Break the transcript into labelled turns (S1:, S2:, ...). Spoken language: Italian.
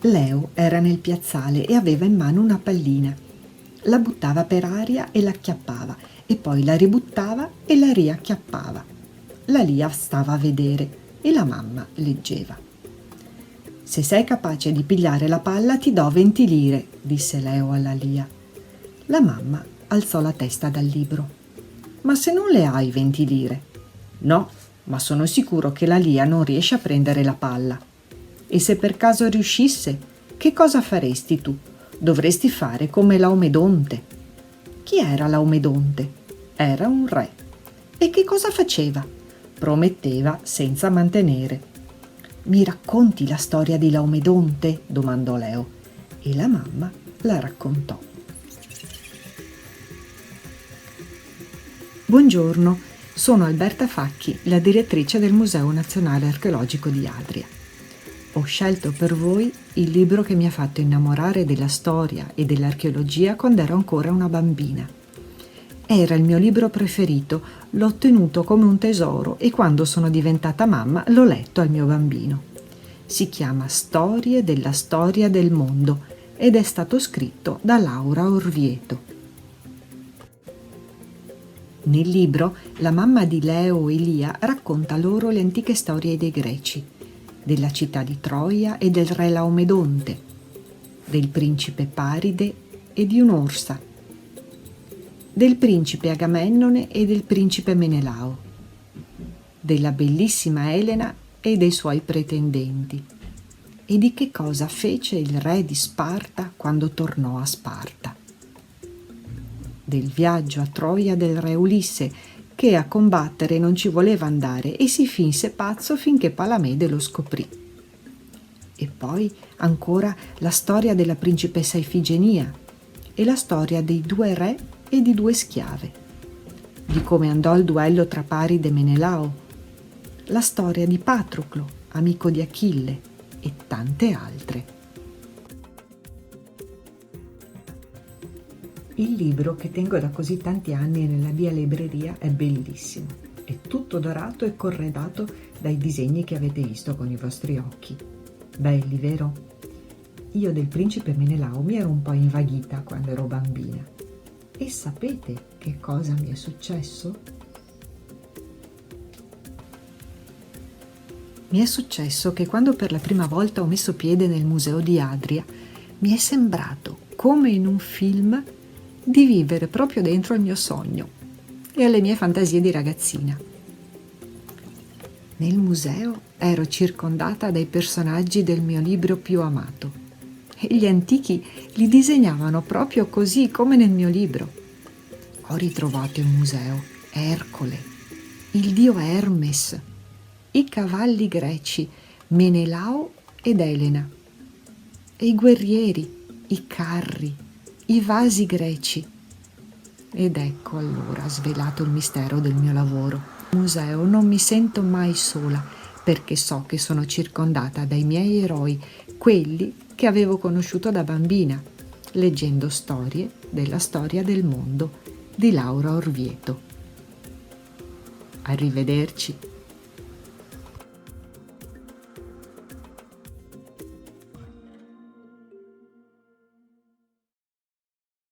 S1: Leo era nel piazzale e aveva in mano una pallina. La buttava per aria e la acchiappava, e poi la ributtava e la riacchiappava. La Lia stava a vedere e la mamma leggeva. «Se sei capace di pigliare la palla ti do 20 lire», disse Leo alla Lia. La mamma alzò la testa dal libro. «Ma se non le hai 20 lire?» «No, ma sono sicuro che la Lia non riesce a prendere la palla. E se per caso riuscisse, che cosa faresti tu? Dovresti fare come Laomedonte». Chi era Laomedonte? Era un re. E che cosa faceva? Prometteva senza mantenere. «Mi racconti la storia di Laomedonte?» domandò Leo, e la mamma la raccontò. Buongiorno, sono Alberta Facchi, la direttrice del Museo Nazionale Archeologico di Adria. Ho scelto per voi il libro che mi ha fatto innamorare della storia e dell'archeologia quando ero ancora una bambina. Era il mio libro preferito, l'ho tenuto come un tesoro e quando sono diventata mamma l'ho letto al mio bambino. Si chiama Storie della storia del mondo ed è stato scritto da Laura Orvieto. Nel libro la mamma di Leo e Lia racconta loro le antiche storie dei Greci, della città di Troia e del re Laomedonte, del principe Paride e di un'orsa, del principe Agamennone e del principe Menelao, della bellissima Elena e dei suoi pretendenti, e di che cosa fece il re di Sparta quando tornò a Sparta, del viaggio a Troia del re Ulisse, che a combattere non ci voleva andare e si finse pazzo finché Palamede lo scoprì. E poi ancora la storia della principessa Ifigenia e la storia dei 2 re e di 2 schiave, di come andò il duello tra Paride e Menelao, la storia di Patroclo, amico di Achille, e tante altre. Il libro, che tengo da così tanti anni nella mia libreria, è bellissimo. È tutto dorato e corredato dai disegni che avete visto con i vostri occhi. Belli, vero? Io del principe Menelao mi ero un po' invaghita quando ero bambina. E sapete che cosa mi è successo? Mi è successo che quando per la prima volta ho messo piede nel museo di Adria, mi è sembrato, come in un film, di vivere proprio dentro il mio sogno e alle mie fantasie di ragazzina. Nel museo ero circondata dai personaggi del mio libro più amato e gli antichi li disegnavano proprio così come nel mio libro. Ho ritrovato in museo Ercole, il dio Hermes, i cavalli greci Menelao ed Elena, e i guerrieri, i carri, i vasi greci. Ed ecco allora svelato il mistero del mio lavoro. Al museo non mi sento mai sola, perché so che sono circondata dai miei eroi, quelli che avevo conosciuto da bambina, leggendo storie della storia del mondo di Laura Orvieto. Arrivederci.